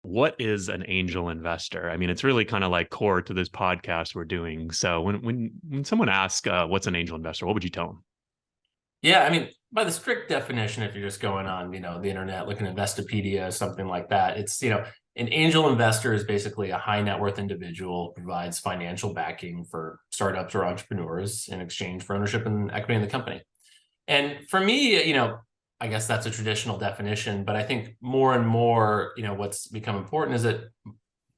What is an angel investor? I mean, it's really kind of like core to this podcast we're doing. So when someone asks, what's an angel investor, what would you tell them? Yeah, I mean, by the strict definition, if you're just going on, the internet, looking at Investopedia, something like that, an angel investor is basically a high net worth individual who provides financial backing for startups or entrepreneurs in exchange for ownership and equity in the company. And for me, I guess that's a traditional definition, but I think more and more, what's become important is that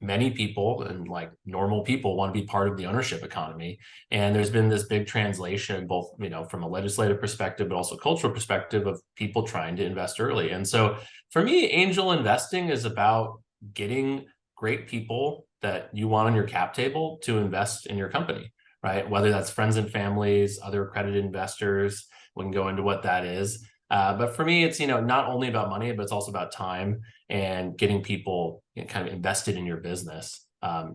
many people and like normal people want to be part of the ownership economy. And there's been this big translation, both, from a legislative perspective, but also cultural perspective of people trying to invest early. And so for me, angel investing is about getting great people that you want on your cap table to invest in your company, right? Whether that's friends and families, other accredited investors, we can go into what that is. But for me, it's, not only about money, but it's also about time and getting people kind of invested in your business,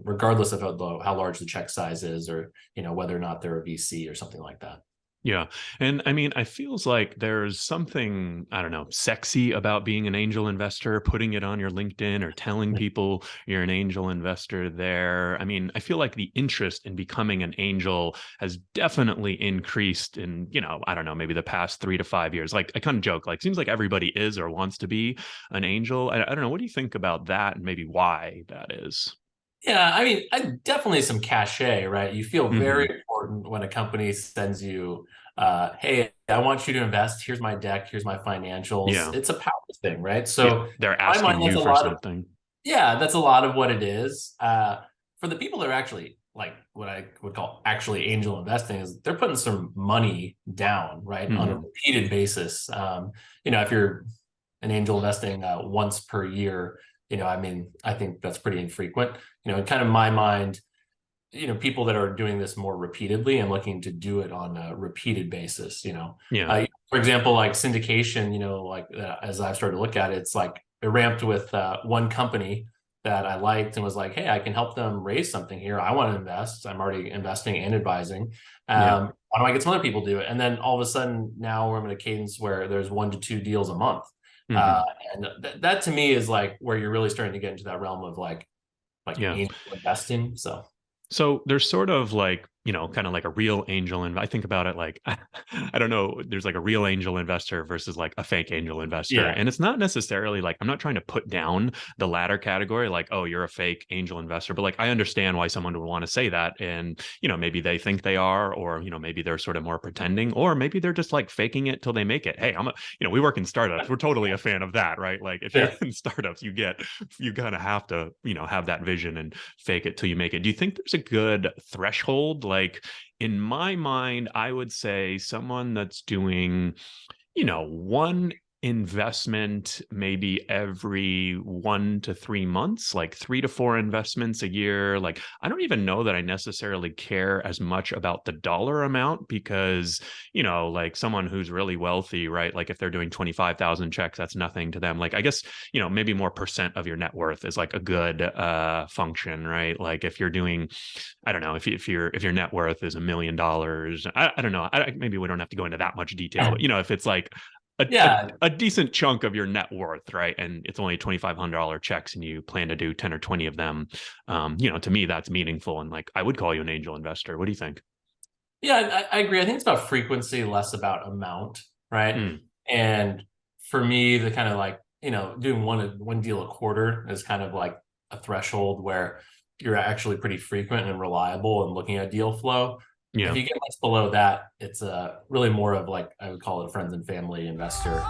regardless of how large the check size is, or, whether or not they're a VC or something like that. Yeah. And I mean, I feels like there's something, I don't know, sexy about being an angel investor, putting it on your LinkedIn or telling people you're an angel investor there. I mean, I feel like the interest in becoming an angel has definitely increased in, I don't know, maybe the past 3 to 5 years. Like I kind of joke, like seems like everybody is or wants to be an angel. I don't know. What do you think about that and maybe why that is? Yeah, I mean, definitely some cachet, right? You feel very Hmm. important when a company sends you, hey, I want you to invest. Here's my deck. Here's my financials. Yeah. It's a power thing, right? Yeah. So, in They're my asking mind, you for something. that's a lot of what it is. For the people that are actually like what I would call actually angel investing is they're putting some money down, right, on a Hmm. repeated basis. If you're an angel investing once per year, I mean, I think that's pretty infrequent. In kind of my mind, people that are doing this more repeatedly and looking to do it on a repeated basis, Yeah. for example, like syndication, as I've started to look at it, it's like it ramped with one company that I liked and was like, hey, I can help them raise something here. I want to invest. I'm already investing and advising. Yeah. Why don't I get some other people to do it? And then all of a sudden now we're in a cadence where there's 1 to 2 deals a month. Uh, Hmm. and that to me is like where you're really starting to get into that realm of like Yeah. angel investing. So So there's sort of like, kind of like a real angel. And I think about it like, I don't know, there's like a real angel investor versus like a fake angel investor. yeah, And it's not necessarily like, I'm not trying to put down the latter category, like, oh, you're a fake angel investor. But like, I understand why someone would want to say that. And, maybe they think they are, or, maybe they're sort of more pretending, or maybe they're just like faking it till they make it. Hey, we work in startups. We're totally a fan of that, right? Like if you're sure. in startups, you kind of have to, have that vision and fake it till you make it. Do you think there's a good threshold? Like in my mind, I would say someone that's doing, one investment maybe every 1 to 3 months, like 3 to 4 investments a year. Like, I don't even know that I necessarily care as much about the dollar amount because, like someone who's really wealthy, right? Like if they're doing 25,000 checks, that's nothing to them. Like, I guess, maybe more percent of your net worth is like a good function, right? Like if you're doing, I don't know, if your net worth is $1 million, I don't know. Maybe we don't have to go into that much detail, but if it's like Yeah, a decent chunk of your net worth, right? And it's only $2,500 checks and you plan to do 10 or 20 of them. To me, that's meaningful. And like, I would call you an angel investor. What do you think? yeah, I agree. I think it's about frequency, less about amount, right? Mm, And for me, the kind of like, doing one deal a quarter is kind of like a threshold where you're actually pretty frequent and reliable and looking at deal flow. If yeah. you get much below that, it's really more of like I would call it a friends and family investor.